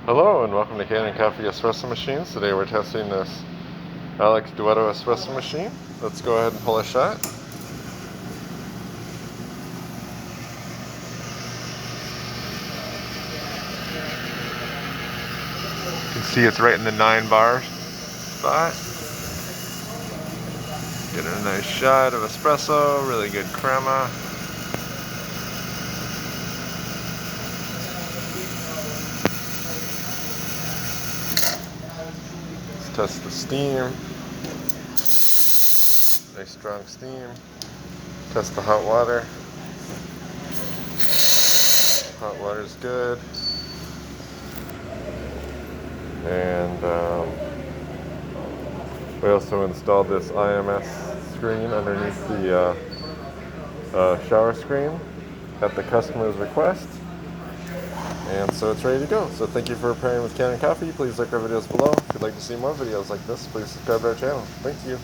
Hello and welcome to Kanen Coffee Espresso Machines. Today we're testing this Alex Duetto Espresso Machine. Let's go ahead and pull a shot. You can see it's right in the 9 bar spot. Getting a nice shot of espresso, really good crema. Let's test the steam. Nice strong steam. Test the hot water. Hot water's good. And we also installed this IMS screen underneath the shower screen at the customer's request. And so it's ready to go. So thank you for pairing with Kanen Coffee. Please like our videos below. If you'd like to see more videos like this, please subscribe to our channel. Thank you.